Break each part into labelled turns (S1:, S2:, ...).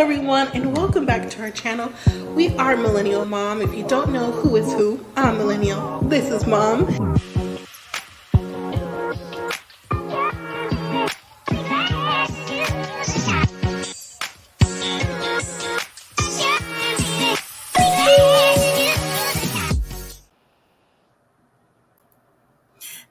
S1: everyone, and welcome back to our channel. We are Millennial Mom. If you don't know who is who, I'm Millennial. This is Mom.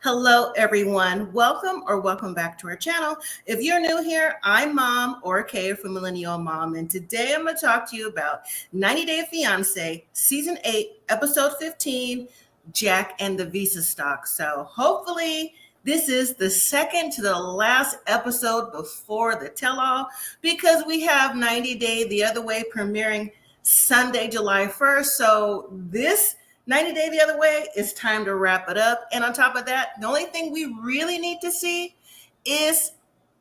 S1: Hello, everyone. Welcome back to our channel. If you're new here, I'm Mom or Kay from Millennial Mom, and today I'm going to talk to you about 90 Day Fiancé, Season 8, Episode 15, Jack and the Visa Stock. So hopefully this is the second to the last episode before the tell-all, because we have 90 Day the Other Way premiering Sunday, July 1st. So this 90 Day the Other Way, it's time to wrap it up. And on top of that, the only thing we really need to see is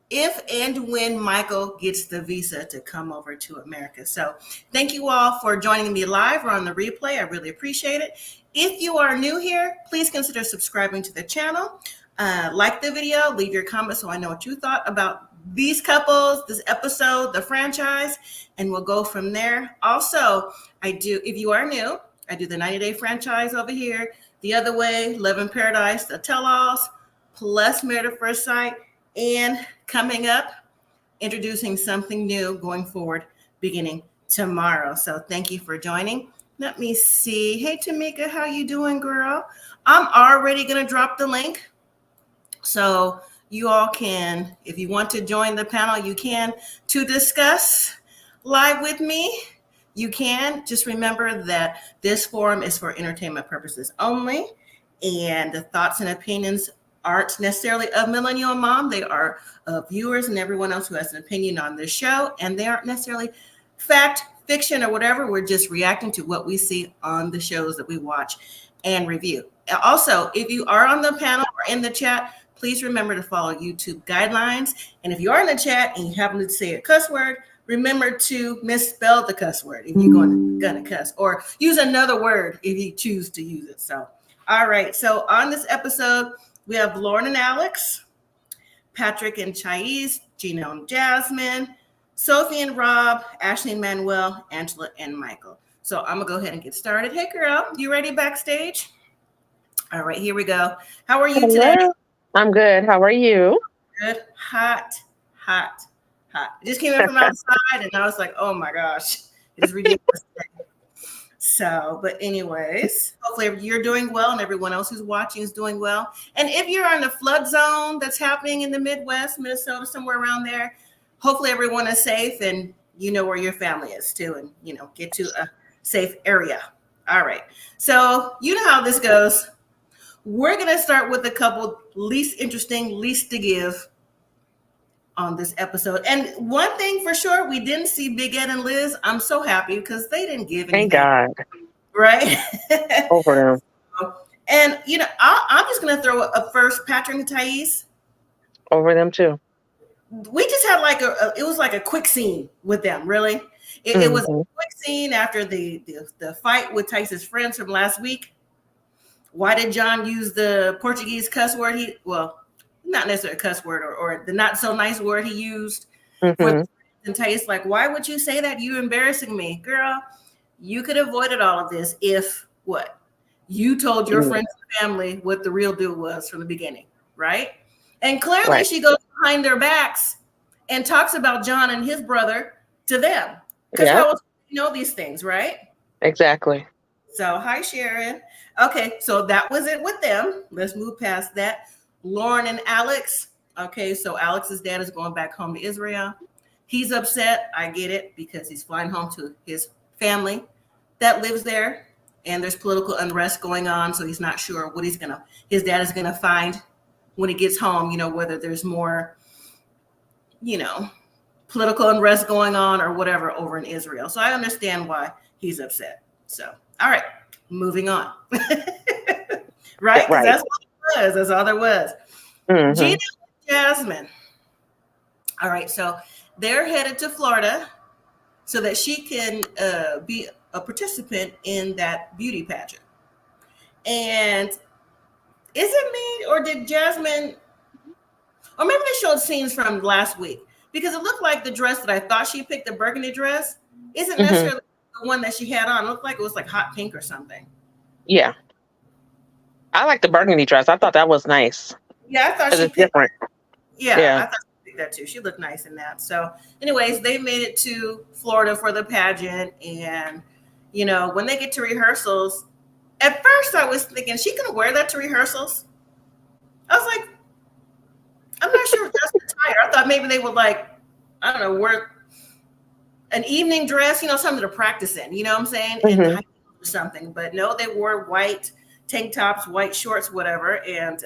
S1: if and when Michael gets the visa to come over to America. So thank you all for joining me live or on the replay. I really appreciate it. If you are new here, please consider subscribing to the channel. Like the video, leave your comments so I know what you thought about these couples, this episode, the franchise, and we'll go from there. Also, if you are new, I do the 90 Day franchise over here, The Other Way, Love in Paradise, the tell-alls, plus Married at First Sight, and coming up, introducing something new going forward beginning tomorrow. So thank you for joining. Let me see. Hey, Tamika, how you doing, girl? I'm already going to drop the link. So you all can, if you want to join the panel, you can, to discuss live with me. You can. Just remember that this forum is for entertainment purposes only, and the thoughts and opinions aren't necessarily of Millennial Mom. They are of viewers and everyone else who has an opinion on this show, and they aren't necessarily fact, fiction, or whatever. We're just reacting to what we see on the shows that we watch and review. Also, if you are on the panel or in the chat, please remember to follow YouTube guidelines. And if you are in the chat and you happen to say a cuss word, remember to misspell the cuss word if you're gonna cuss, or use another word if you choose to use it. So, all right. So on this episode, we have Loren and Alex, Patrick and Thais, Gino and Jasmine, Sophie and Rob, Ashley and Manuel, Angela and Michael. So I'm gonna go ahead and get started. Hey, girl, you ready backstage? All right, here we go. How are you today?
S2: I'm good. How are you?
S1: Good. Hot. I just came in from outside and I was like, oh my gosh, it's ridiculous. So, but anyways, hopefully you're doing well and everyone else who's watching is doing well. And if you're in the flood zone that's happening in the Midwest, Minnesota, somewhere around there, hopefully everyone is safe and you know where your family is too, and get to a safe area. All right. So you know how this goes. We're going to start with a couple least interesting, least to give on this episode. And one thing for sure, we didn't see Big Ed and Liz. I'm so happy because they didn't give anything.
S2: Thank God.
S1: Right?
S2: Over them.
S1: And, I'm just going to throw up first Patrick and Thais.
S2: Over them too.
S1: We just had it was like a quick scene with them, really. It was a quick scene after the fight with Thais' friends from last week. Why did John use the Portuguese cuss word? Not necessarily a cuss word or the not so nice word he used. And Thais like, why would you say that? You embarrassing me. Girl, you could have avoided all of this if what? You told your friends and family what the real deal was from the beginning, right? And clearly she goes behind their backs and talks about John and his brother to them. Because how else do you know these things, right?
S2: Exactly.
S1: So, hi, Sharon. Okay, so that was it with them. Let's move past that. Loren and Alex. Okay, so Alex's dad is going back home to Israel. He's upset. I get it, because he's flying home to his family that lives there, and there's political unrest going on, so he's not sure what his dad is gonna find when he gets home, whether there's more, political unrest going on or whatever over in Israel. So I understand why he's upset. So, all right, moving on. Right? Because that's what it was. That's all there was. Gino and Jasmine. All right, so they're headed to Florida so that she can be a participant in that beauty pageant. And is it me, or did Jasmine, or maybe they showed scenes from last week. because it looked like the dress that I thought she picked, the burgundy dress, isn't
S2: Mm-hmm.
S1: necessarily the one that she had on. It looked like it was like hot pink or something.
S2: Yeah. I like the burgundy dress. I thought that was nice.
S1: Yeah, I thought she
S2: It's
S1: picked.
S2: different.
S1: Yeah, I thought she picked that too. She looked nice in that. So, anyways, they made it to Florida for the pageant, and you know, when they get to rehearsals, at first I was thinking she gonna wear that to rehearsals. I was like, I'm not sure if that's the attire. I thought maybe they would like, I don't know, wear an evening dress, you know, something to practice in. You know what I'm saying?
S2: Mm-hmm.
S1: And or something. But no, they wore white tank tops, white shorts, whatever, and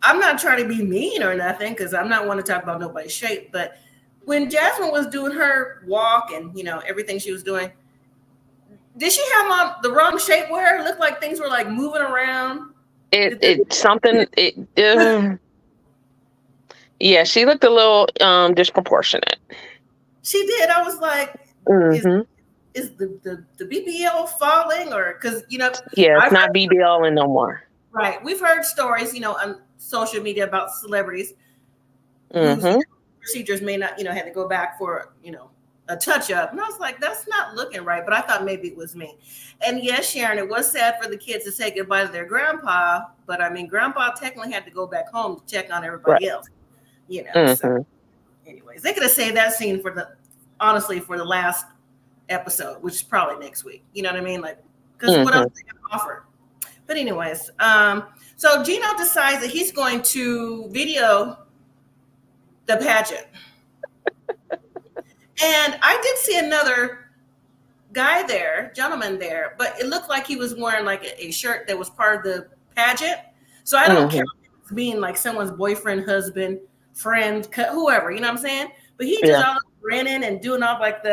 S1: I'm not trying to be mean or nothing because I'm not want to talk about nobody's shape. But when Jasmine was doing her walk and you know everything she was doing, did she have on the wrong shapewear? It looked like things were like moving around.
S2: Yeah, she looked a little disproportionate.
S1: She did. I was like,
S2: Mm-hmm.
S1: is the BBL falling or because you know?
S2: Yeah, it's not BBL no more.
S1: Right. We've heard stories, you know, on social media about celebrities
S2: Mm-hmm.
S1: whose procedures may not, you know, had to go back for, you know, a touch up. And I was like, that's not looking right. But I thought maybe it was me. And yes, Sharon, it was sad for the kids to say goodbye to their grandpa. But I mean, grandpa technically had to go back home to check on everybody else, you know.
S2: Mm-hmm.
S1: So, anyways, they could have saved that scene for the last episode, which is probably next week. You know what I mean? Like, because what else they have to offer? But anyways, so Gino decides that he's going to video the pageant. And I did see another gentleman there, but it looked like he was wearing like a shirt that was part of the pageant. So I don't count it as being like someone's boyfriend, husband, friend, whoever, you know what I'm saying? But he just all grinning and doing all like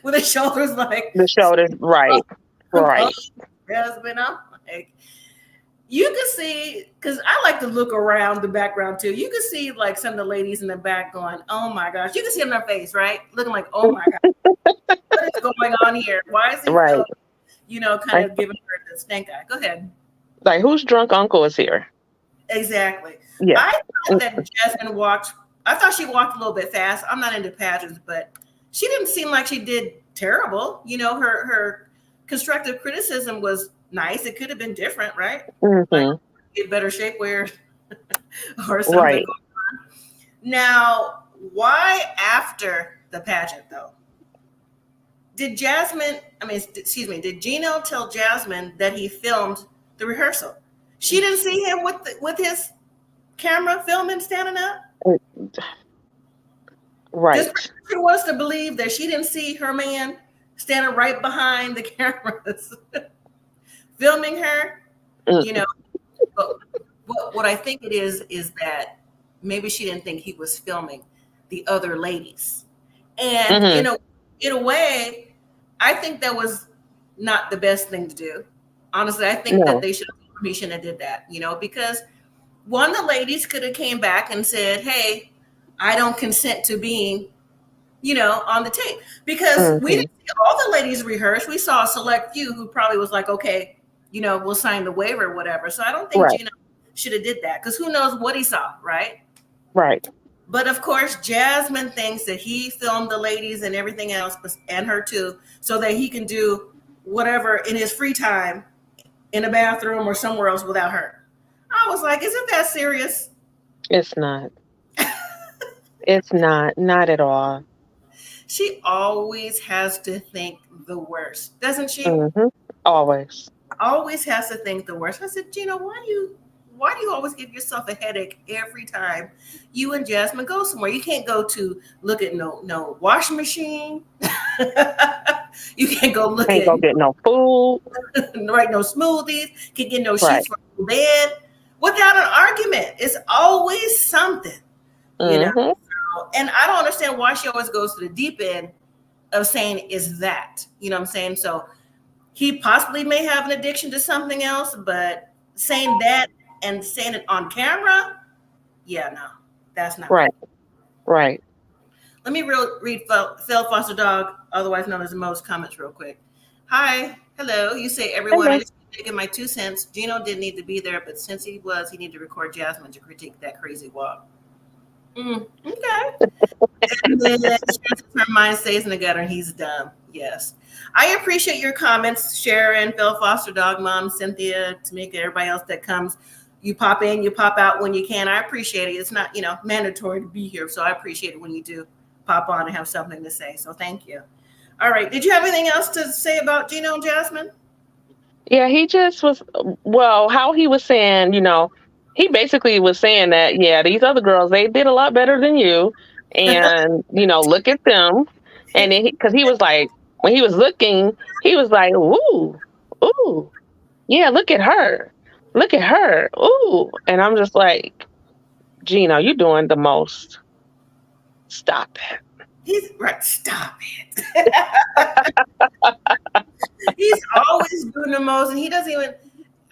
S1: with his shoulders like.
S2: The shoulders, right.
S1: Husband, I'm like, you can see, because I like to look around the background too. You can see like some of the ladies in the back going, oh my gosh. You can see on their face, right? Looking like, oh my God, what is going on here? Why is he still, you know, kind of giving her the stink eye? Go ahead.
S2: Like, whose drunk uncle is here?
S1: Exactly.
S2: Yeah.
S1: I thought that Jasmine I thought she walked a little bit fast. I'm not into pageants, but she didn't seem like she did terrible. You know, her constructive criticism was nice. It could have been different, right?
S2: Mm-hmm.
S1: Like, get better shapewear or something.
S2: Right.
S1: Now, why after the pageant though? Did Gino tell Jasmine that he filmed the rehearsal? She didn't see him with his camera filming, standing up?
S2: Right.
S1: Just wants to believe that she didn't see her man standing right behind the cameras filming her, you know. But what I think it is that maybe she didn't think he was filming the other ladies. And in a way, I think that was not the best thing to do. Honestly, I think that he shouldn't have did that, you know, because one of the ladies could have came back and said, hey, I don't consent to being, you know, on the tape, because we didn't see all the ladies rehearse. We saw a select few who probably was like, okay, you know, we'll sign the waiver or whatever. So I don't think Gino should have did that, because who knows what he saw, right?
S2: Right.
S1: But of course, Jasmine thinks that he filmed the ladies and everything else, and her too, so that he can do whatever in his free time in a bathroom or somewhere else without her. I was like, isn't that serious?
S2: It's not. It's not at all.
S1: She always has to think the worst, doesn't she?
S2: Mm-hmm. Always
S1: has to think the worst. I said, Gino, why do you always give yourself a headache every time you and Jasmine go somewhere? You can't go to look at no washing machine. You can't go
S2: get no food.
S1: Right, no smoothies. Can't get no sheets for the bed without an argument. It's always something, you know. And I don't understand why she always goes to the deep end of saying is that, you know what I'm saying? So he possibly may have an addiction to something else, but saying that and saying it on camera, yeah, no, that's not
S2: right. Right.
S1: Let me read Phil Foster Dog, otherwise known as Mo's comments real quick. Hi, hello. You say everyone. I just taking my 2 cents. Gino didn't need to be there, but since he needed to record Jasmine to critique that crazy walk. Okay. And then her mind stays in the gutter and he's dumb. Yes. I appreciate your comments, Sharon, Phil Foster, Dog Mom, Cynthia, Tamika, everybody else that comes. You pop in, you pop out when you can. I appreciate it. It's not, mandatory to be here. So I appreciate it when you do pop on and have something to say. So thank you. All right. Did you have anything else to say about Gino and Jasmine?
S2: Yeah, he just was, well, how he was saying, he basically was saying that, yeah, these other girls, they did a lot better than you. And, look at them. And then, because he was like, when he was looking, he was like, ooh, ooh, yeah, look at her. Look at her. Ooh. And I'm just like, Gino, you're doing the most. Stop it.
S1: He's right. Stop it. He's always doing the most, and he doesn't even.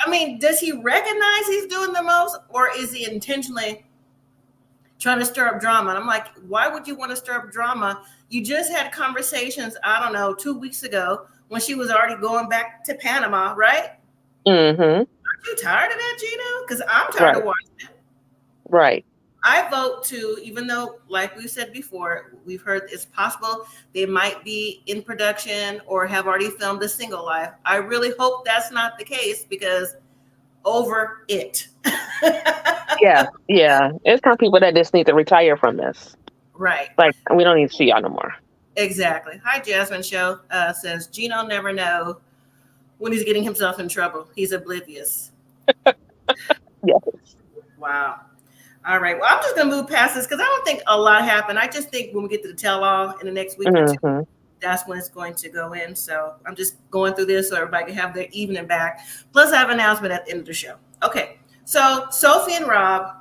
S1: I mean, does he recognize he's doing the most, or is he intentionally trying to stir up drama? And I'm like, why would you want to stir up drama? You just had conversations, I don't know, 2 weeks ago when she was already going back to Panama, right?
S2: Mm-hmm.
S1: Aren't you tired of that, Gino? Because I'm tired of watching it.
S2: Right.
S1: I vote to, even though, like we said before, we've heard it's possible they might be in production or have already filmed a single life. I really hope that's not the case because over it.
S2: Yeah. It's some people that just need to retire from this.
S1: Right.
S2: Like, we don't need to see y'all no more.
S1: Exactly. Hi, Jasmine Show says, Gino never know when he's getting himself in trouble. He's oblivious.
S2: Yes.
S1: Wow. All right. Well, I'm just going to move past this because I don't think a lot happened. I just think when we get to the tell-all in the next week or two, that's when it's going to go in. So I'm just going through this so everybody can have their evening back. Plus, I have an announcement at the end of the show. Okay. So Sophie and Rob,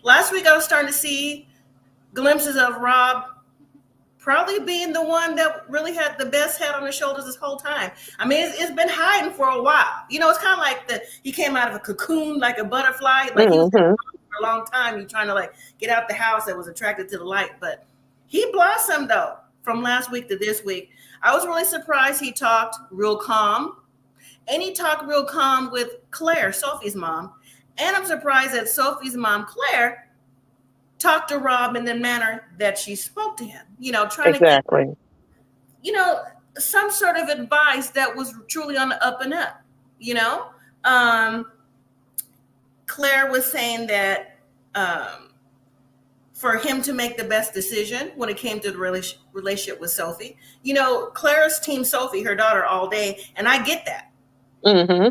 S1: last week I was starting to see glimpses of Rob probably being the one that really had the best head on his shoulders this whole time. I mean, it's been hiding for a while. It's kind of like he came out of a cocoon like a butterfly. Like he was for a long time. You're trying to get out the house that was attracted to the light. But he blossomed though from last week to this week. I was really surprised he talked real calm. And he talked real calm with Claire, Sophie's mom. And I'm surprised that Sophie's mom, Claire, talked to Rob in the manner that she spoke to him, trying to get, some sort of advice that was truly on the up and up, Claire was saying that for him to make the best decision when it came to the relationship with Sophie, Claire's team Sophie, her daughter, all day. And I get that. Mm-hmm.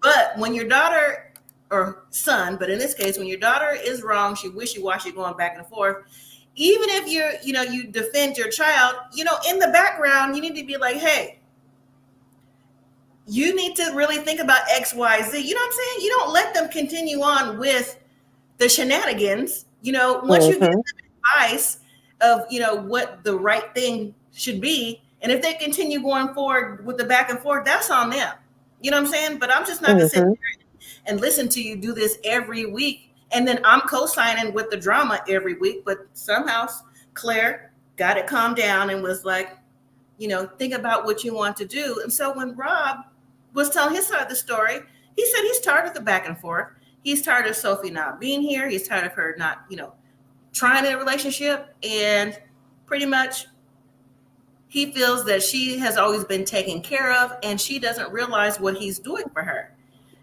S1: But when your daughter or son, but in this case, when your daughter is wrong, she wishy-washy going back and forth, even if you defend your child, in the background, you need to be like, hey, you need to really think about X, Y, Z. You know what I'm saying? You don't let them continue on with the shenanigans. Once you give them advice of, what the right thing should be, and if they continue going forward with the back and forth, that's on them. You know what I'm saying? But I'm just not going to sit there and listen to you do this every week. And then I'm co-signing with the drama every week. But somehow Claire got it calmed down and was like, think about what you want to do. And so when Rob was telling his side of the story, he said he's tired of the back and forth. He's tired of Sophie not being here. He's tired of her not, trying a relationship. And pretty much he feels that she has always been taken care of and she doesn't realize what he's doing for her.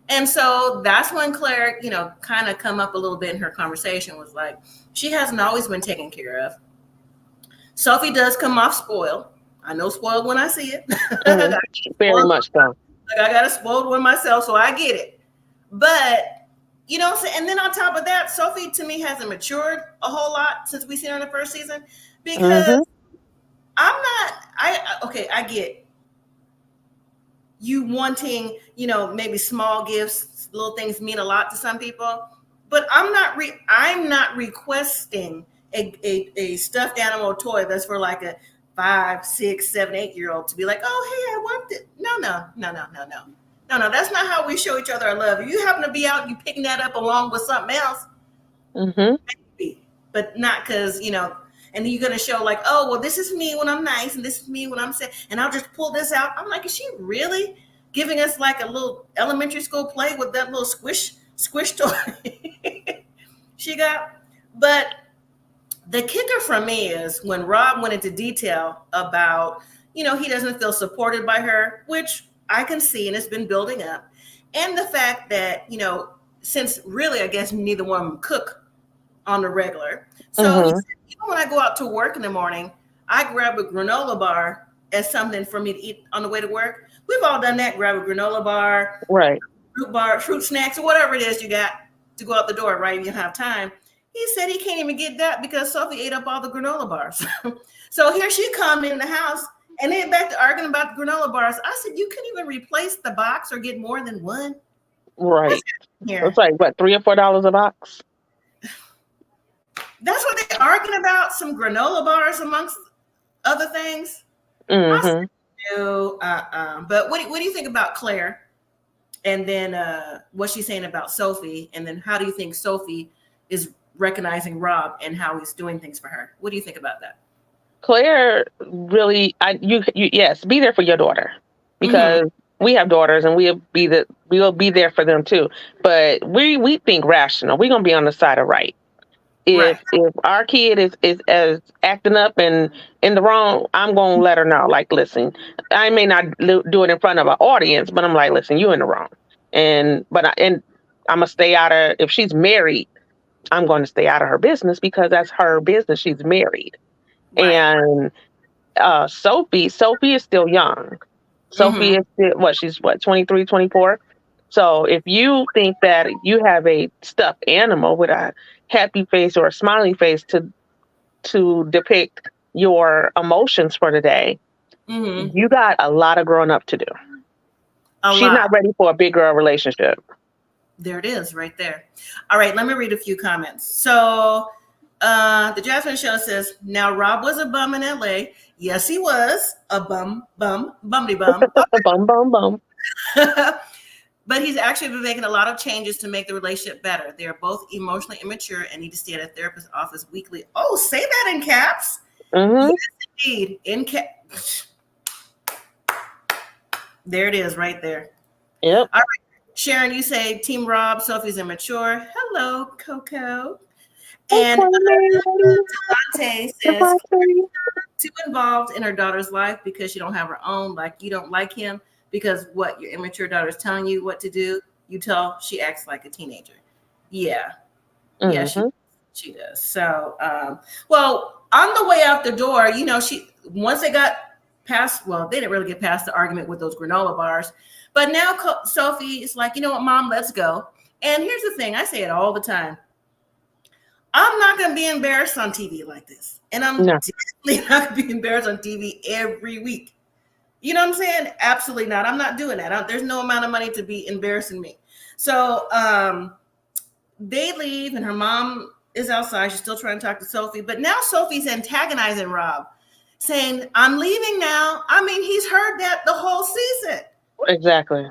S1: And so that's when Claire, kind of come up a little bit in her conversation, was like, she hasn't always been taken care of. Sophie does come off spoiled. I know spoiled when I see it.
S2: Very much so.
S1: I got a spoiled one myself, so I get it. But, and then on top of that, Sophie to me hasn't matured a whole lot since we seen her in the first season because I get you wanting, maybe small gifts, little things mean a lot to some people, but I'm not requesting a stuffed animal toy that's for like a 5, 6, 7, 8-year-old to be like, oh, hey, I want it. No. That's not how we show each other our love. If you happen to be out, you picking that up along with something else, maybe, but not because, and then you're going to show like, oh, well, this is me when I'm nice. And this is me when I'm sad. And I'll just pull this out. I'm like, is she really giving us like a little elementary school play with that little squish toy? she got. But the kicker for me is when Rob went into detail about, he doesn't feel supported by her, which I can see and it's been building up. And the fact that, since really, I guess neither one of them cook on the regular. So he said, even when I go out to work in the morning, I grab a granola bar as something for me to eat on the way to work. We've all done that, grab a granola bar,
S2: right,
S1: fruit snacks, or whatever it is you got to go out the door, right? You have time. He said he can't even get that because Sophie ate up all the granola bars. So here she come in the house and they back to arguing about the granola bars. I said, you couldn't even replace the box or get more than one.
S2: Right. It's like what, $3 or $4 a box?
S1: That's what they're arguing about. Some granola bars amongst other things.
S2: Mm-hmm.
S1: I said, no, But what do you think about Claire? And then what she's saying about Sophie, and then how do you think Sophie is recognizing Rob and how he's doing things for her? What do you think about that?
S2: Claire really, yes, be there for your daughter, because we have daughters and we'll be there for them too. But we think rational. We're gonna be on the side of right. If our kid is acting up and in the wrong, I'm gonna let her know. Like, listen, I may not do it in front of an audience, but I'm like, listen, you in the wrong. And I'm gonna stay out of. If she's married, I'm going to stay out of her business because that's her business. She's married. Right. And Sophie is still young. Sophie is still, she's 23, 24. So if you think that you have a stuffed animal with a happy face or a smiley face to depict your emotions for the day, you got a lot of growing up to do. She's not ready for a big girl relationship.
S1: There it is right there. All right, let me read a few comments. So the Jasmine Show says, now Rob was a bum in LA. Yes, he was a bumpty bum.
S2: bum.
S1: But he's actually been making a lot of changes to make the relationship better. They are both emotionally immature and need to stay at a therapist's office weekly. Oh, say that in caps. Yes, indeed. In caps. There it is right there.
S2: Yep.
S1: All right. Sharon, you say Team Rob, Sophie's immature. Hello, Coco. And Devante says too involved in her daughter's life because she don't have her own. Like, you don't like him because what your immature daughter is telling you what to do. You tell she acts like a teenager. Yeah, yeah, she does. So, well, on the way out the door, once they got past. Well, they didn't really get past the argument with those granola bars. But now Sophie is like, you know what, Mom, let's go. And here's the thing. I say it all the time. I'm not going to be embarrassed on TV like this. And I'm definitely not going to be embarrassed on TV every week. You know what I'm saying? Absolutely not. I'm not doing that. There's no amount of money to be embarrassing me. So they leave and her mom is outside. She's still trying to talk to Sophie. But now Sophie's antagonizing Rob, saying, I'm leaving now. I mean, he's heard that the whole season.
S2: Exactly.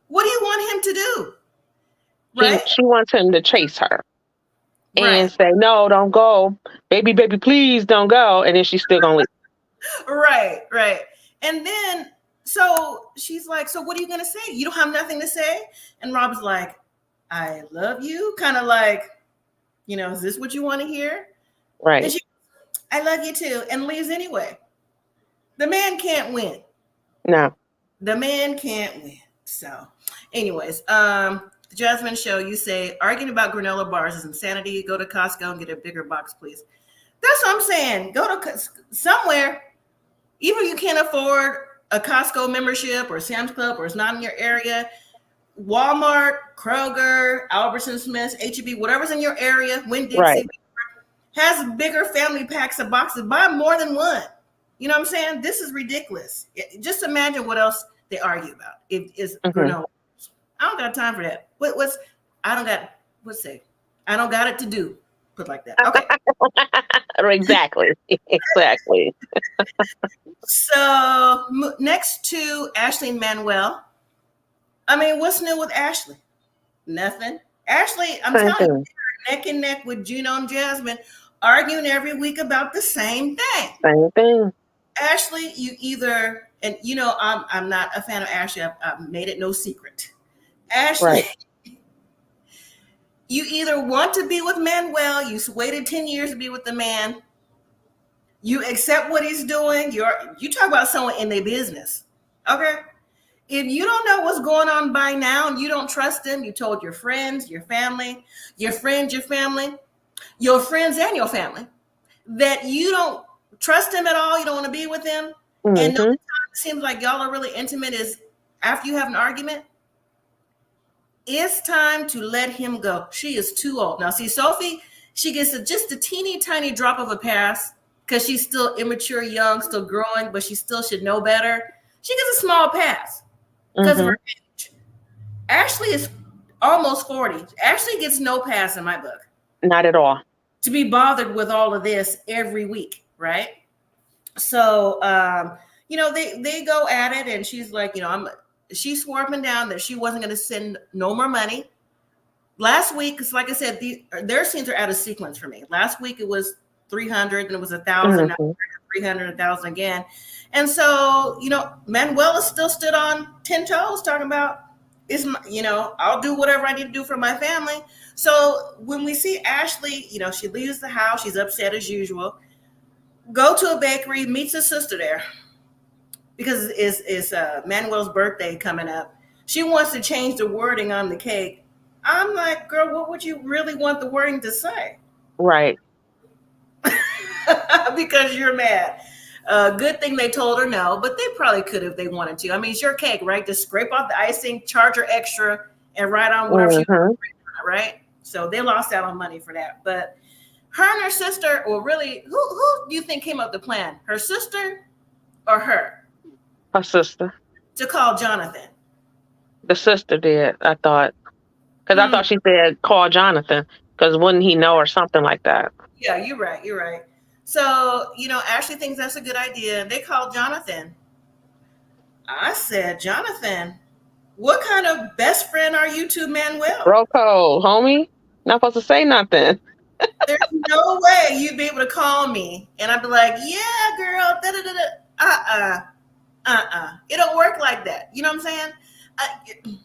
S1: What do you want him to do?
S2: Right? She wants him to chase her and say, no, don't go. Baby, please don't go. And then she's still going to leave.
S1: Right. And then, so she's like, so what are you going to say? You don't have nothing to say? And Rob's like, I love you. Kind of like, is this what you want to hear?
S2: Right.
S1: And she, I love you too. And leaves anyway. The man can't win.
S2: No.
S1: The man can't win. So anyways, the Jasmine Show, you say arguing about granola bars is insanity. Go to Costco and get a bigger box, please. That's what I'm saying. Go to somewhere. Even if you can't afford a Costco membership or Sam's Club or it's not in your area, Walmart, Kroger, Albertsons, Smith's, H-E-B, whatever's in your area, Winn-Dixie, has bigger family packs of boxes. Buy more than one. You know what I'm saying? This is ridiculous. Just imagine what else they argue about. It is granola. I don't got time for that. I don't got it to do. Put like that. Okay.
S2: Exactly.
S1: So next to Ashley and Manuel. I mean, what's new with Ashley? Nothing. Ashley, I'm telling you, neck and neck with Gino and Jasmine, arguing every week about the same thing. Ashley, you either, and I'm not a fan of Ashley. I've made it no secret. Ashley, You either want to be with Manuel, you waited 10 years to be with the man, you accept what he's doing, you talk about someone in their business. Okay? If you don't know what's going on by now and you don't trust them, you told your friends, your family, your friends, your family, your friends and your family that you don't trust him at all, you don't want to be with him, and the only time it seems like y'all are really intimate is after you have an argument. It's time to let him go. She is too old. Now, see, Sophie, she gets just a teeny tiny drop of a pass because she's still immature, young, still growing, but she still should know better. She gets a small pass because of her age. Ashley is almost 40. Ashley gets no pass in my book.
S2: Not at all.
S1: To be bothered with all of this every week, right? So, they go at it, and she's like, she swore up and down that she wasn't going to send no more money. Last week, because like I said, their scenes are out of sequence for me. Last week it was 300, and it was 1,000, 300, 1,000 again. And so, Manuel still stood on 10 toes talking about, I'll do whatever I need to do for my family. So when we see Ashley, she leaves the house, she's upset as usual, go to a bakery, meets her sister there because it's Manuel's birthday coming up. She wants to change the wording on the cake. I'm like, girl, what would you really want the wording to say?
S2: Right.
S1: Because you're mad. Good thing they told her no, but they probably could if they wanted to. I mean, it's your cake, right? Just scrape off the icing, charge her extra, and write on whatever she wants, right? So they lost out on money for that. But her and her sister, or really, who do you think came up with the plan? Her sister or her?
S2: Her sister.
S1: To call Jonathan.
S2: The sister did, I thought. Because I thought she said, call Jonathan, because wouldn't he know or something like that.
S1: Yeah, you're right. So, Ashley thinks that's a good idea. They called Jonathan. I said, Jonathan, what kind of best friend are you to Manuel?
S2: Bro code, homie. Not supposed to say nothing.
S1: There's no way you'd be able to call me and I'd be like, yeah, girl, It don't work like that. You know what I'm saying?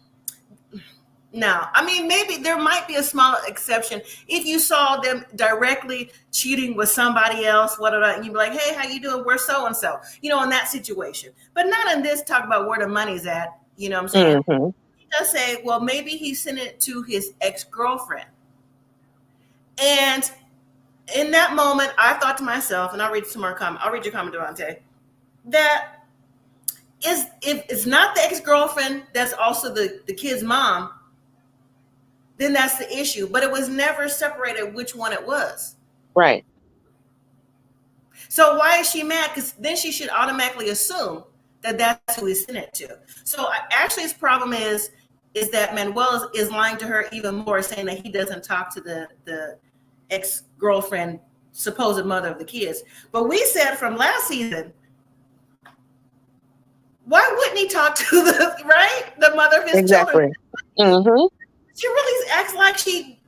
S1: No, I mean, maybe there might be a small exception if you saw them directly cheating with somebody else, and you'd be like, hey, how you doing? We're so-and-so, in that situation. But not in this talk about where the money's at, you know what I'm saying? He does say, well, maybe he sent it to his ex-girlfriend. And in that moment, I thought to myself, and I'll read some more comment. I'll read your comment, Devontae, that if it's not the ex-girlfriend that's also the kid's mom, then that's the issue. But it was never separated which one it was.
S2: Right.
S1: So why is she mad? Because then she should automatically assume that that's who he sent it to. So Ashley's problem is that Manuel is lying to her even more, saying that he doesn't talk to the ex-girlfriend, supposed mother of the kids. But we said from last season, why wouldn't he talk to the mother of his children? She really acts like she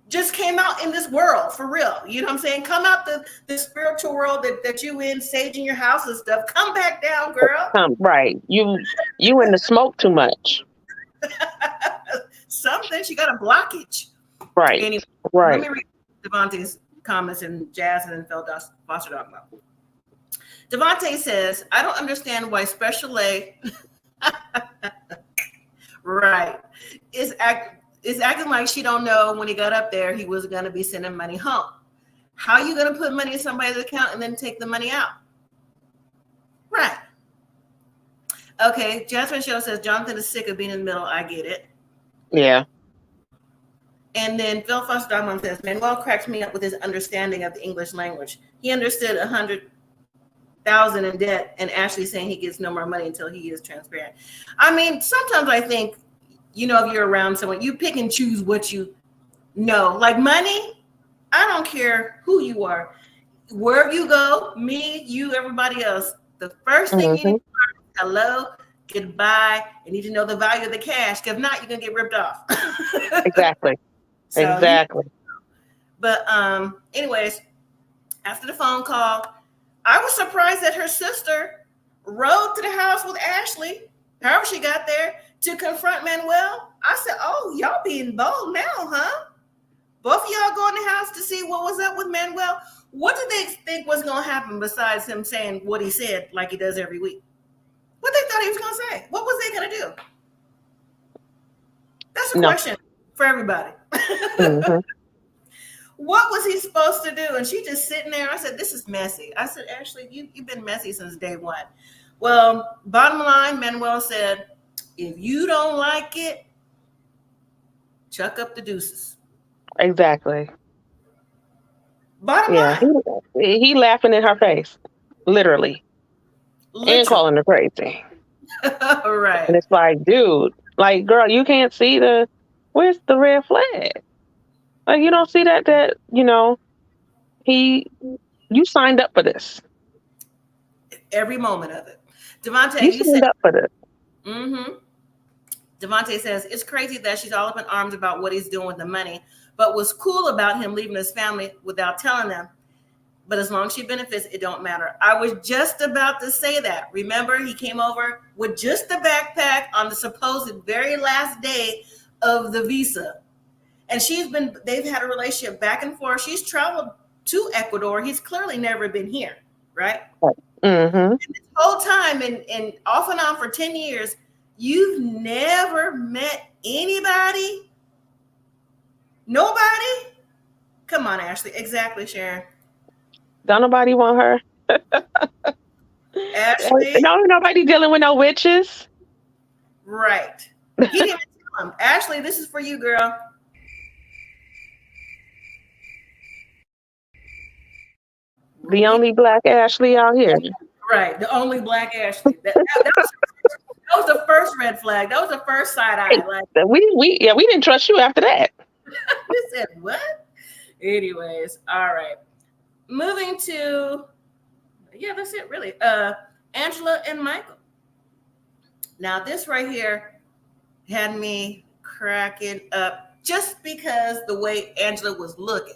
S1: just came out in this world for real. You know what I'm saying? Come out the spiritual world that you in, saging your house and stuff. Come back down, girl.
S2: Right. You in the smoke too much.
S1: Something. She got a blockage.
S2: Right.
S1: Anyway,
S2: right.
S1: Let me read Devontae's comments and Jasmine and Phil Foster talking about. Devontae says, I don't understand why Special A right. Is acting like she don't know when he got up there he was going to be sending money home. How are you going to put money in somebody's account and then take the money out? Right. Okay, Jasmine Show says Jonathan is sick of being in the middle. I get it.
S2: Yeah.
S1: And then Phil Foster Dogman says, Manuel cracks me up with his understanding of the English language. He understood 100,000 in debt, and Ashley saying he gets no more money until he is transparent. I mean, sometimes I think, if you're around someone, you pick and choose what you know. Like money, I don't care who you are. Wherever you go, me, you, everybody else, the first thing you need to learn is hello, goodbye. You need to know the value of the cash. Because if not, you're going to get ripped off.
S2: Exactly. So, exactly.
S1: But anyways, after the phone call, I was surprised that her sister rode to the house with Ashley, however she got there, to confront Manuel. I said, oh, y'all being bold now, huh? both of y'all go in the house to see what was up with Manuel. What did they think was going to happen besides him saying what he said like he does every week? What they thought he was going to say? What was they going to do? That's a question for everybody.
S2: Mm-hmm.
S1: What was he supposed to do? And she just sitting there. I said, this is messy. I said, Ashley, you've been messy since day one. Well, bottom line, Manuel said, if you don't like it, chuck up the deuces.
S2: Exactly.
S1: Bottom line.
S2: He laughing in her face, literally. And calling her crazy.
S1: Right.
S2: And it's like, dude, like, girl, you can't see where's the red flag? Like, you don't see that, you know, you signed up for this.
S1: Every moment of it. Devontae,
S2: you signed up for this.
S1: Mm-hmm. Devontae says, it's crazy that she's all up in arms about what he's doing with the money, but was cool about him leaving his family without telling them. But as long as she benefits, it don't matter. I was just about to say that. Remember, he came over with just the backpack on the supposed very last day of the visa. And they've had a relationship back and forth. She's traveled to Ecuador. He's clearly never been here, right?
S2: Mm-hmm.
S1: And this whole time, and off and on for 10 years, you've never met anybody? Nobody? Come on, Ashley. Exactly, Sharon.
S2: Don't nobody want her.
S1: Ashley?
S2: Nobody dealing with no witches.
S1: Right. He didn't even tell him. Ashley, this is for you, girl.
S2: The only black Ashley out here.
S1: Right. The only black Ashley. That was the first red flag. That was the first side eye. Like,
S2: we didn't trust you after that.
S1: We said, what? Anyways, all right. Moving to, that's it, really. Angela and Michael. Now, this right here had me cracking up just because the way Angela was looking.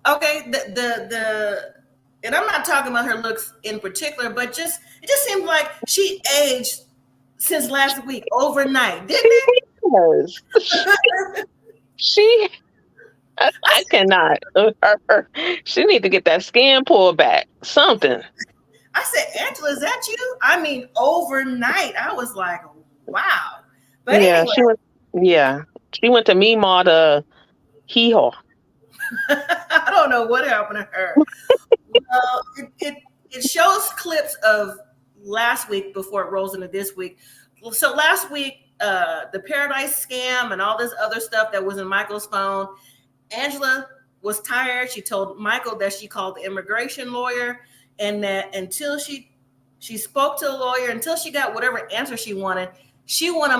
S1: Okay, and I'm not talking about her looks in particular, but it just seemed like she aged since last week overnight, didn't it?
S2: I cannot. She need to get that skin pulled back. Something.
S1: I said, Angela, is that you? I mean, overnight. I was like, wow. But anyway.
S2: She went to Meemaw to hee-haw.
S1: I don't know what happened to her. Well, it shows clips of last week before it rolls into this week. So last week, the Paradise scam and all this other stuff that was in Michael's phone, Angela was tired. She told Michael that she called the immigration lawyer and that until she spoke to the lawyer, until she got whatever answer she wanted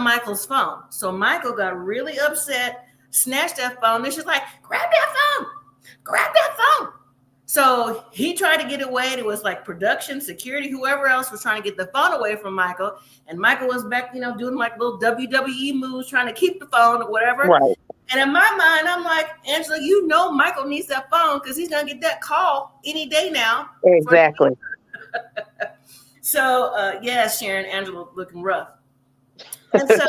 S1: Michael's phone. So Michael got really upset, snatched that phone. And she's like, grab that phone. So he tried to get away. And it was like production, security, whoever else was trying to get the phone away from Michael. And Michael was back, doing like little WWE moves, trying to keep the phone or whatever.
S2: Right.
S1: And in my mind, I'm like, Angela, Michael needs that phone because he's going to get that call any day now.
S2: Exactly.
S1: So, yes, Sharon, Angela looking rough. And so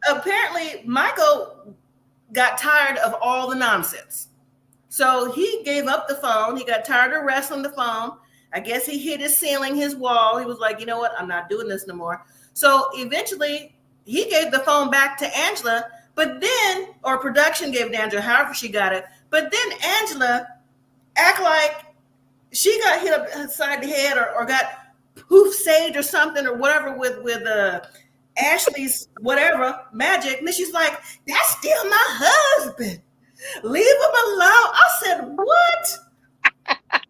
S1: apparently Michael got tired of all the nonsense. So he gave up the phone. He got tired of wrestling the phone. I guess he hit his ceiling, his wall. He was like, you know what? I'm not doing this no more. So eventually he gave the phone back to Angela, or production gave it to Angela, however she got it. But then Angela act like she got hit upside the head or got poof sage or something or whatever with Ashley's whatever magic. And then she's like, that's still my husband. Leave him alone. I said, what? I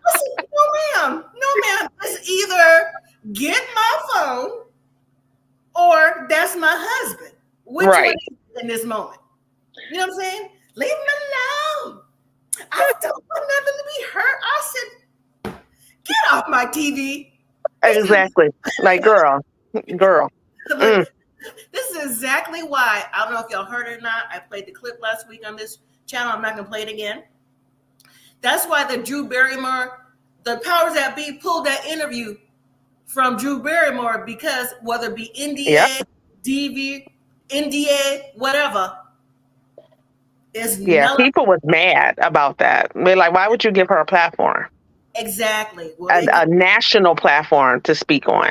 S1: said, no, ma'am. It's either get my phone or that's my husband. Which one is it in this moment? You know what I'm saying? Leave him alone. I don't want nothing to be hurt. I said, get off my TV.
S2: Exactly. Like, girl.
S1: This is exactly why, I don't know if y'all heard it or not, I played the clip last week on this channel. I'm not going to play it again. That's why the Drew Barrymore, the powers that be pulled that interview from Drew Barrymore, because whether it be NDA, DV, NDA, whatever, Is
S2: Yeah, people was mad about that. They're like, why would you give her a platform?
S1: Exactly. Well,
S2: A national platform to speak on.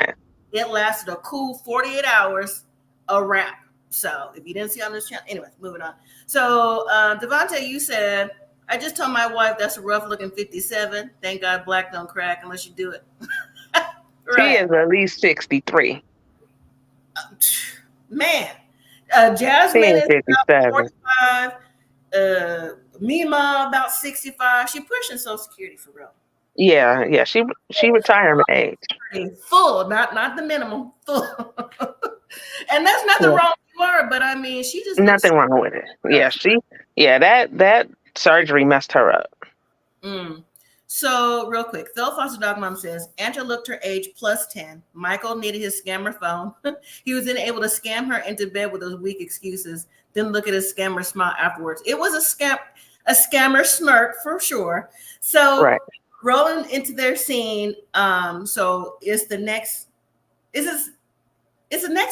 S1: It lasted a cool 48 hours, a wrap. So if you didn't see on this channel, anyways, moving on. So Devontae, you said, I just told my wife that's a rough looking 57. Thank God black don't crack unless you do it.
S2: She is at least 63.
S1: Man,
S2: She
S1: Jasmine
S2: is
S1: is about
S2: 57.
S1: 45. Mima about 65. She pushing Social Security for real.
S2: Yeah. She retirement age.
S1: Full, not the minimum, full. And that's nothing wrong with her, but I mean, she just
S2: nothing wrong with it. Yeah, that surgery messed her up.
S1: So real quick, Phil Foster Dog Mom says Angela looked her age plus 10. Michael needed his scammer phone. He was then able to scam her into bed with those weak excuses. Then look at his scammer smile afterwards. It was a scammer smirk for sure. So rolling into their scene. So it's the next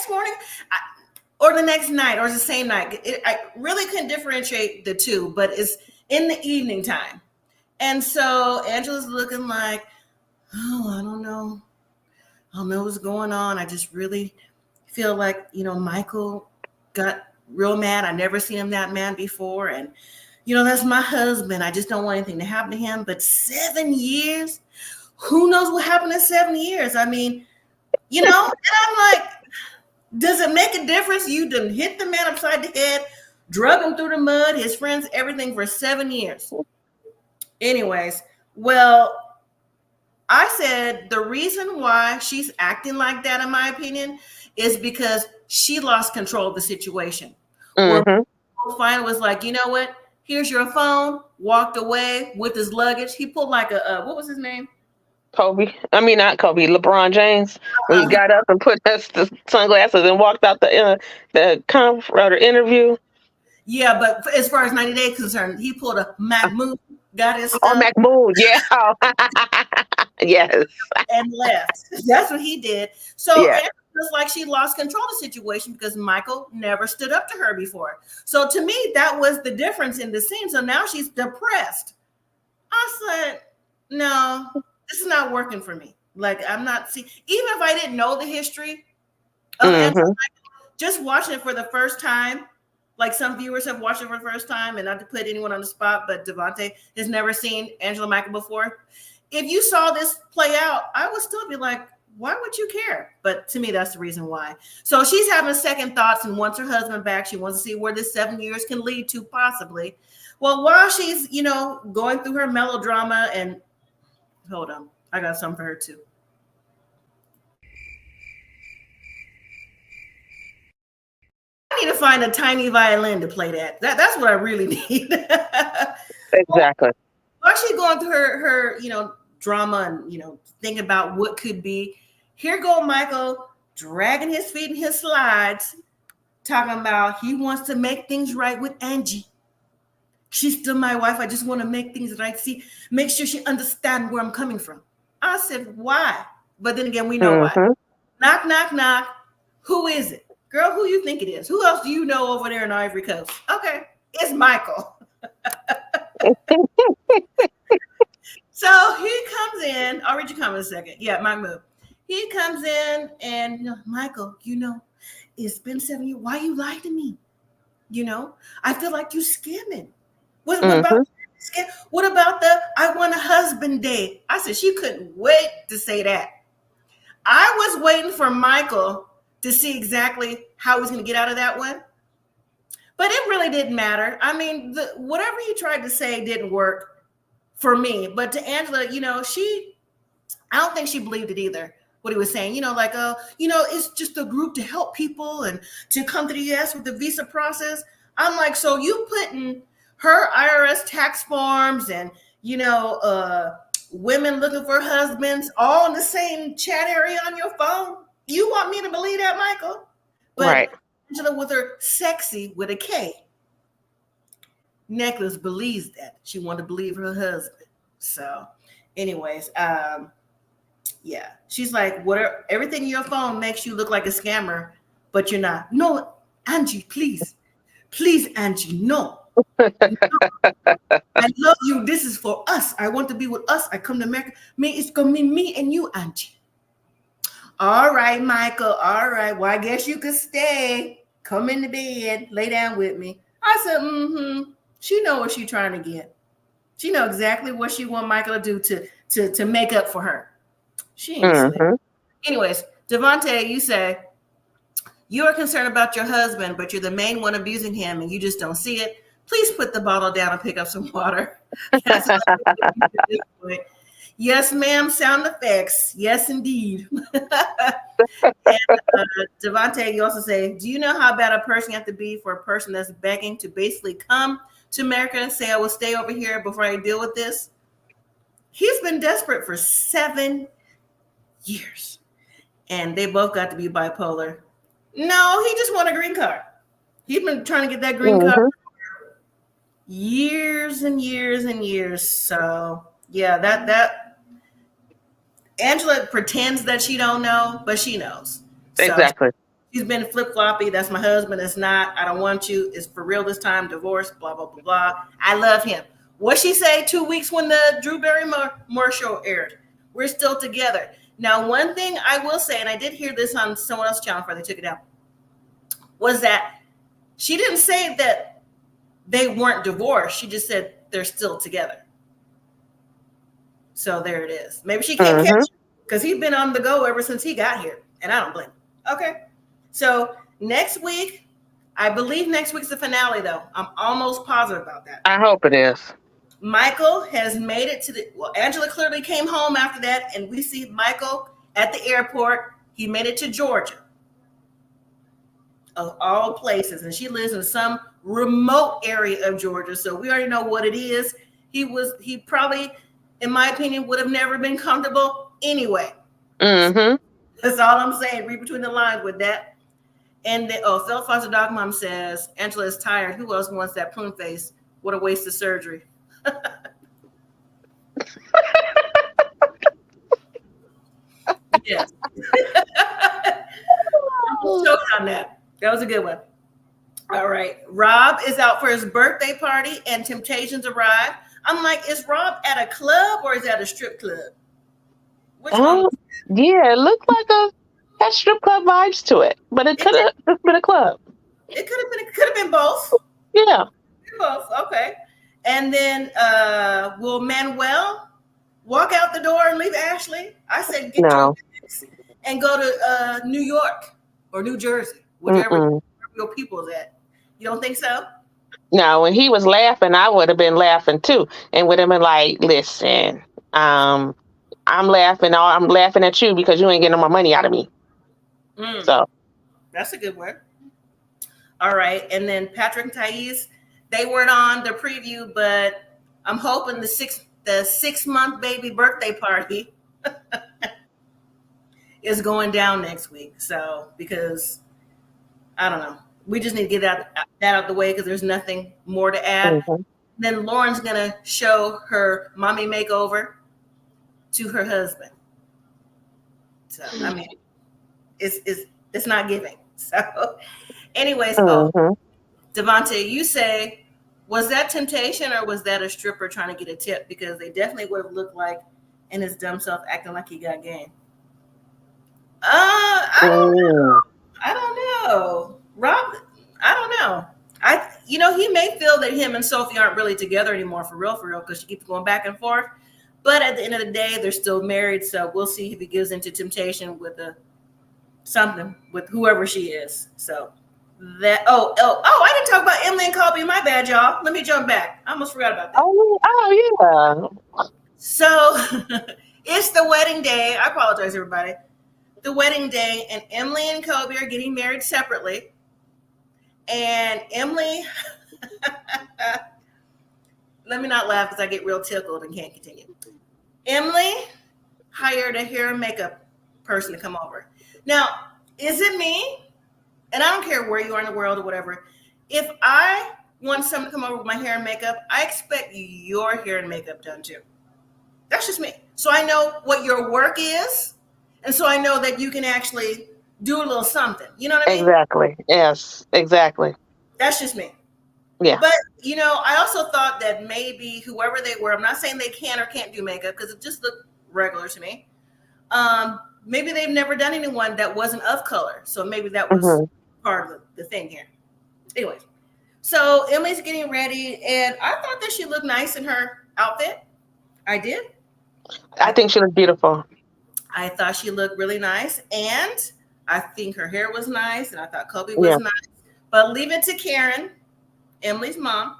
S1: morning or the next night or it's the same night. I really couldn't differentiate the two, but it's in the evening time. And so Angela's looking like, oh, I don't know what's going on. I just really feel like, Michael got real mad. I never seen him that mad before. And, that's my husband. I just don't want anything to happen to him. But 7 years, who knows what happened in 7 years? I mean, and I'm like, does it make a difference? You done hit the man upside the head, drug him through the mud, his friends, everything for 7 years. Anyways, well, I said the reason why she's acting like that, in my opinion, is because she lost control of the situation. Where finally was like, you know what? Here's your phone. Walked away with his luggage. He pulled like what was his name?
S2: Kobe. I mean, not Kobe. LeBron James. When he got up and put the sunglasses and walked out the conference or interview.
S1: Yeah, but as far as 90 Days concerned, he pulled a Mahmoud, got his stuff.
S2: Oh, Mahmoud, yeah. Yes.
S1: And left. That's what he did. So it was like she lost control of the situation because Michael never stood up to her before. So to me, that was the difference in the scene. So now she's depressed. I said, no, this is not working for me. Like, I'm not even if I didn't know the history of Michael, just watching it for the first time. Like some viewers have watched it for the first time, and not to put anyone on the spot, but Devontae has never seen Angela Michael before. If you saw this play out, I would still be like, why would you care? But to me, that's the reason why. So she's having second thoughts and wants her husband back. She wants to see where this 7 years can lead to possibly. Well, while she's, going through her melodrama and hold on, I got something for her too. I need to find a tiny violin to play that. That's what I really need.
S2: Exactly.
S1: While she's going through her drama and thinking about what could be, here go Michael dragging his feet in his slides, talking about he wants to make things right with Angie. She's still my wife. I just want to make things right. See, make sure she understands where I'm coming from. I said, why? But then again, we know why. Knock, knock, knock. Who is it? Girl, who you think it is? Who else do you know over there in Ivory Coast? Okay, it's Michael. So he comes in. I'll read your comment in a second. Yeah, my move. He comes in and Michael, it's been 7 years. Why you lied to me? I feel like you scamming. What about the I want a husband day? I said she couldn't wait to say that. I was waiting for Michael to see exactly how he was going to get out of that one. But it really didn't matter. I mean, whatever he tried to say didn't work for me. But to Angela, I don't think she believed it either. What he was saying, it's just a group to help people and to come to the U.S. with the visa process. I'm like, so you putting her IRS tax forms and, women looking for husbands all in the same chat area on your phone? You want me to believe that, Michael? But Angela with her sexy with a K necklace believes that. She wanted to believe her husband. So anyways, yeah, she's like, whatever, everything in your phone makes you look like a scammer, but you're not. No, Angie, please, Angie, no. I love you. This is for us. I want to be with us. I come to America. It's gonna be me and you, Auntie. All right, Michael. All right. Well, I guess you could stay. Come in the bed. Lay down with me. I said, mm-hmm. She know what she's trying to get. She know exactly what she want Michael to do to make up for her. She ain't sleep. Anyways, Devontae, you say you are concerned about your husband, but you're the main one abusing him and you just don't see it. Please put the bottle down and pick up some water. That's yes, ma'am. Sound effects. Yes, indeed. And Devontae, you also say, do you know how bad a person you have to be for a person that's begging to basically come to America and say, I will stay over here before I deal with this? He's been desperate for 7 years. And they both got to be bipolar. No, he just won a green card. He's been trying to get that green card for years and years and years. So yeah, that Angela pretends that she don't know, but she knows. So
S2: exactly.
S1: She's been flip-floppy. That's my husband. It's not. I don't want you. It's for real this time. Divorce, blah, blah, blah, blah. I love him. What she say 2 weeks when the Drew Barrymore show aired? We're still together. Now, one thing I will say, and I did hear this on someone else's channel before they took it down, was that she didn't say that they weren't divorced. She just said they're still together. So there it is. Maybe she can't catch him because he's been on the go ever since he got here, and I don't blame him. Okay. So next week, I believe next week's the finale, though. I'm almost positive about that.
S2: I hope it is.
S1: Michael has made it to Angela clearly came home after that, and we see Michael at the airport. He made it to Georgia, of all places, and she lives in some remote area of Georgia, so we already know what it is. He probably, in my opinion, would have never been comfortable anyway. That's all I'm saying. Read between the lines with that. And then, Phil Foster Dog Mom says Angela is tired. Who else wants that prune face? What a waste of surgery. Yes. I'm choked on that. That was a good one. All right. Rob is out for his birthday party and Temptations arrive. I'm like, is Rob at a club or is that a strip club? Which one?
S2: Yeah, it looked like had strip club vibes to it, but it could have just been a club.
S1: It could have been both.
S2: Yeah.
S1: Both. Okay. And then will Manuel walk out the door and leave Ashley? I said get your bags and go to New York or New Jersey, whichever your people's at. You don't think so?
S2: No, when he was laughing, I would have been laughing too, and would have been like, "Listen, I'm laughing. I'm laughing at you because you ain't getting no more money out of me." So
S1: that's a good one. All right, and then Patrick and Thais, they weren't on the preview, but I'm hoping the 6-month baby birthday party is going down next week. So because I don't know, we just need to get that out of the way because there's nothing more to add. Then Lauren's gonna show her mommy makeover to her husband. So I mean, it's not giving. So, anyways, Devontae, you say, was that temptation or was that a stripper trying to get a tip? Because they definitely would have looked like in his dumb self acting like he got game. I don't know. Rob, I don't know. He may feel that him and Sophie aren't really together anymore for real, because she keeps going back and forth. But at the end of the day, they're still married. So we'll see if he gives into temptation with something with whoever she is. So that I didn't talk about Emily and Colby. My bad, y'all. Let me jump back. I almost forgot about that.
S2: Oh yeah.
S1: So it's the wedding day. I apologize, everybody. The wedding day, and Emily and Colby are getting married separately. And Emily, let me not laugh because I get real tickled and can't continue. Emily hired a hair and makeup person to come over. Now, is it me? And I don't care where you are in the world or whatever. If I want someone to come over with my hair and makeup, I expect your hair and makeup done too. That's just me. So I know what your work is. And so I know that you can actually do a little something. You know what I mean?
S2: Exactly. Yes, exactly.
S1: That's just me.
S2: Yeah.
S1: But, I also thought that maybe whoever they were, I'm not saying they can or can't do makeup because it just looked regular to me. Maybe they've never done anyone that wasn't of color. So maybe that was part of the thing here. Anyways, so Emily's getting ready, and I thought that she looked nice in her outfit. I did.
S2: I think she looked beautiful.
S1: I thought she looked really nice, and I think her hair was nice, and I thought Kobe was nice. But leave it to Karen, Emily's mom,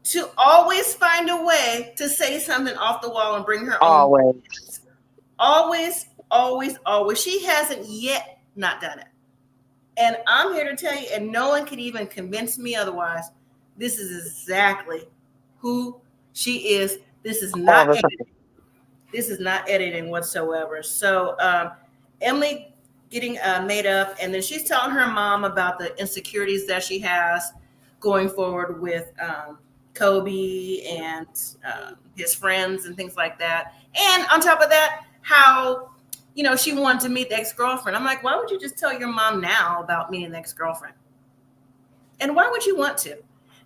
S1: to always find a way to say something off the wall and bring her own. Always, always, always. She hasn't yet not done it. And I'm here to tell you, and no one can even convince me otherwise, this is exactly who she is. This is not editing. This is not editing whatsoever. So Emily getting made up, and then she's telling her mom about the insecurities that she has going forward with Kobe and his friends and things like that. And on top of that, how she wanted to meet the ex-girlfriend. I'm like, why would you just tell your mom now about meeting the ex-girlfriend? And why would you want to?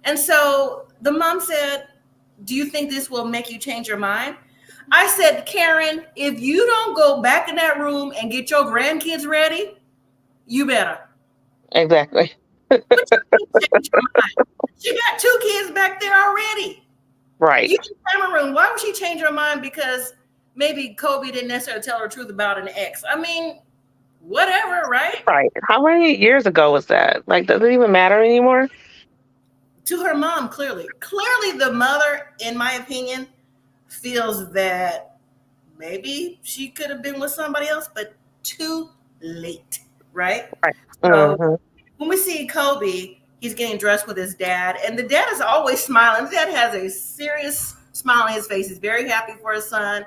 S1: And so the mom said, do you think this will make you change your mind? I said, Karen, if you don't go back in that room and get your grandkids ready, you better.
S2: Exactly.
S1: But she got 2 kids back there already.
S2: Right.
S1: You in Cameroon, why would she change her mind because maybe Kobe didn't necessarily tell her the truth about an ex? I mean, whatever, right?
S2: Right. How many years ago was that? Like, does it even matter anymore?
S1: To her mom, clearly. Clearly, the mother, in my opinion, feels that maybe she could have been with somebody else, but too late, right?
S2: Right.
S1: So when we see Kobe, he's getting dressed with his dad, and the dad is always smiling. The dad has a serious smile on his face. He's very happy for his son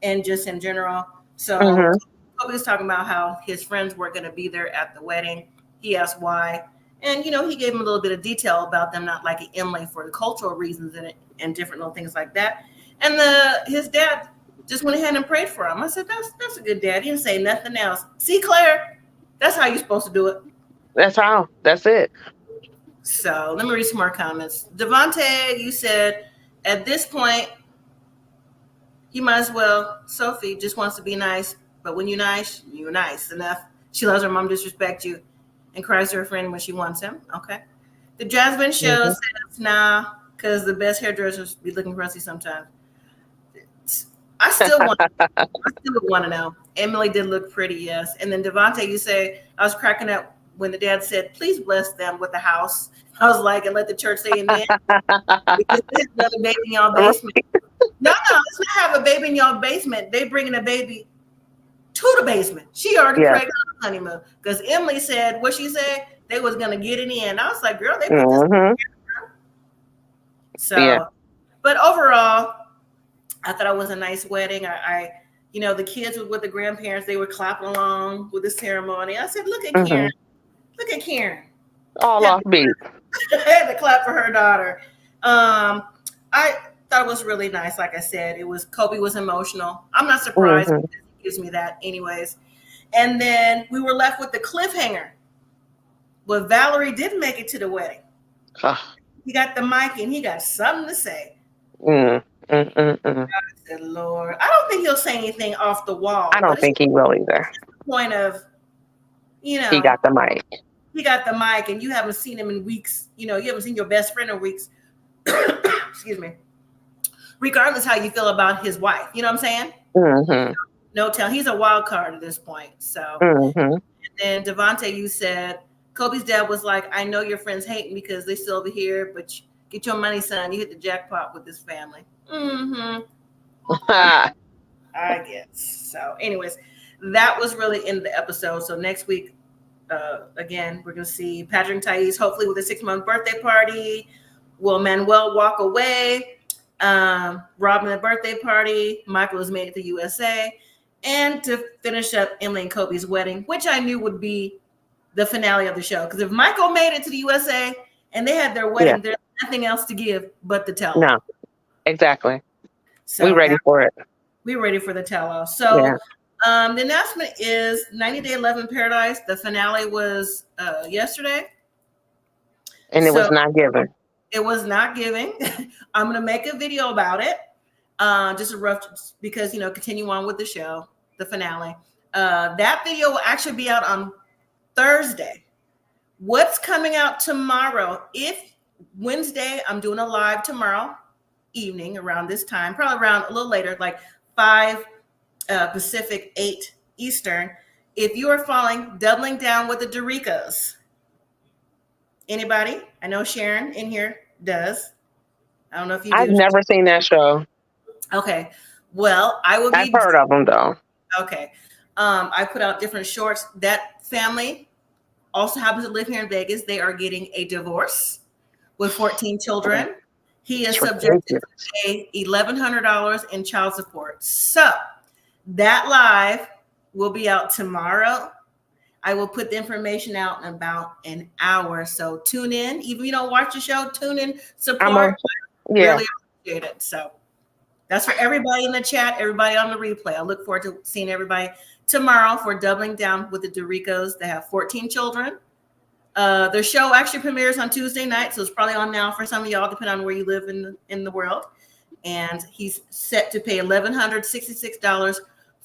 S1: and just in general. So Kobe was talking about how his friends weren't going to be there at the wedding. He asked why. And, he gave him a little bit of detail about them not liking Emily for the cultural reasons and different little things like that. And his dad just went ahead and prayed for him. I said, that's a good dad. He didn't say nothing else. See, Claire, that's how you're supposed to do it.
S2: That's how. That's it.
S1: So let me read some more comments. Devontae, you said, at this point, you might as well. Sophie just wants to be nice. But when you're nice enough. She loves her mom, disrespect you, and cries to her friend when she wants him. Okay. The Jasmine show says, nah, because the best hairdressers be looking crusty sometimes. I still want to know. Emily did look pretty, yes. And then Devontae, you say, I was cracking up when the dad said, please bless them with the house. I was like, and let the church say amen. Because there's another baby in y'all basement. No, let's not have a baby in y'all basement. They bringing a baby to the basement. She already pregnant on the honeymoon. Because Emily said, what she said, they was going to get it in. I was like, girl, they put this together. So, but overall, I thought it was a nice wedding. I the kids were with the grandparents. They were clapping along with the ceremony. I said, look at Karen. Look at Karen.
S2: All off beat.
S1: Had to clap for her daughter. I thought it was really nice. Like I said, Kobe was emotional. I'm not surprised because he gives me that anyways. And then we were left with the cliffhanger. But Valerie did make it to the wedding. He got the mic and he got something to say. God said, Lord, I don't think he'll say anything off the wall.
S2: I don't think he will either.
S1: The point of,
S2: he got the mic.
S1: He got the mic, and you haven't seen him in weeks. You haven't seen your best friend in weeks. Excuse me. Regardless how you feel about his wife, you know what I'm saying? No tell. He's a wild card at this point. So, and then Devontae, you said Kobe's dad was like, "I know your friends hate me because they still over here, but get your money, son. You hit the jackpot with this family." I guess. So, anyways, that was really in the episode. So next week, again, we're going to see Patrick and Thaís, hopefully with a 6-month birthday party. Will Manuel walk away? Robin, the birthday party. Michael has made it to USA. And to finish up Emily and Kobe's wedding, which I knew would be the finale of the show. Because if Michael made it to the USA and they had their wedding, there's nothing else to give but the tell-all.
S2: No, exactly. So we're ready for it.
S1: We're ready for the tell-all. So the announcement is 90 Day Love in Paradise. The finale was yesterday.
S2: And it was not given.
S1: It was not giving. I'm going to make a video about it. Just a rough, because, continue on with the show, the finale. That video will actually be out on Thursday. What's coming out tomorrow? If Wednesday, I'm doing a live tomorrow evening around this time, probably around a little later, like 5 Pacific, 8 Eastern. If you are following Doubling Down with the Doricos, anybody? I know Sharon in here does. I don't know if you do.
S2: I've never seen that show.
S1: Okay. Well, I will be.
S2: I've heard of them though.
S1: Okay. I put out different shorts. That family also happens to live here in Vegas. They are getting a divorce with 14 children. He is subject to pay $1,100 in child support. So that live will be out tomorrow. I will put the information out in about an hour. So tune in. Even if you don't watch the show, tune in, support. Really appreciate it. So that's for everybody in the chat, everybody on the replay. I look forward to seeing everybody tomorrow for Doubling Down with the Doricos. They have 14 children. Their show actually premieres on Tuesday night, so it's probably on now for some of y'all, depending on where you live in the world. And he's set to pay $1,166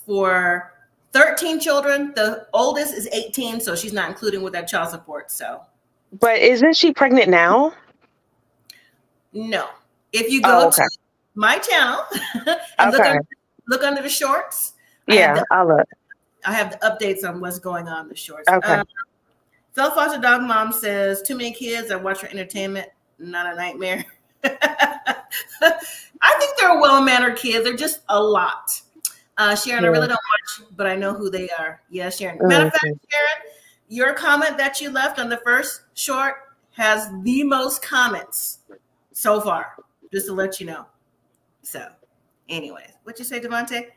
S1: for 13 children. The oldest is 18, so she's not including with that child support. So,
S2: but isn't she pregnant now?
S1: No. If you go to my channel and look under the shorts,
S2: I'll look.
S1: I have the updates on what's going on in the shorts.
S2: Okay.
S1: Phil Foster Dog Mom says, too many kids. I watch for entertainment, not a nightmare. I think they're well-mannered kids. They're just a lot. Sharon, I really don't watch, but I know who they are. Yeah, Sharon. Matter of fact, Sharon, your comment that you left on the first short has the most comments so far, just to let you know. So, anyways, what you say, Devontae?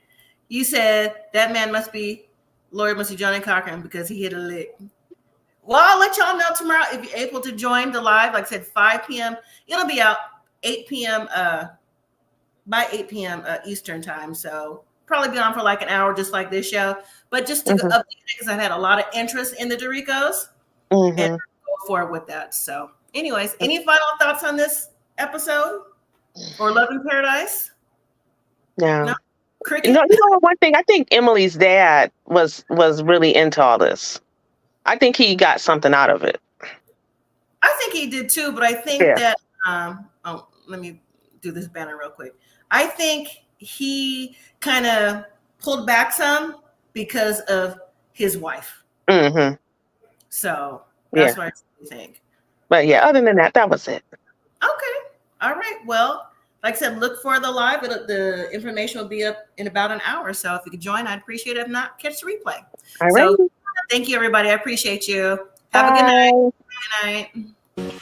S1: You said that man must be Johnny Cochran because he hit a lick. Well, I'll let y'all know tomorrow if you're able to join the live. Like I said, 5 p.m. It'll be out 8 p.m. By 8 p.m. Eastern time. So probably be on for like an hour, just like this show. But just to update it, because I've had a lot of interest in the Doricos and go forward with that. So, anyways, any final thoughts on this episode or Love in Paradise?
S2: No.
S1: Cricket?
S2: No, one thing, I think Emily's dad was really into all this. I think he got something out of it.
S1: I think he did too, but I think that let me do this banner real quick. I think he kind of pulled back some because of his wife.
S2: Mm-hmm.
S1: So that's what I think.
S2: But yeah, other than that, that was it. Okay.
S1: All right. Well, like I said, look for the live. The information will be up in about an hour. So if you could join, I'd appreciate it. If not, catch the replay.
S2: All right.
S1: So thank you, everybody. I appreciate you. Have a good night. Good night.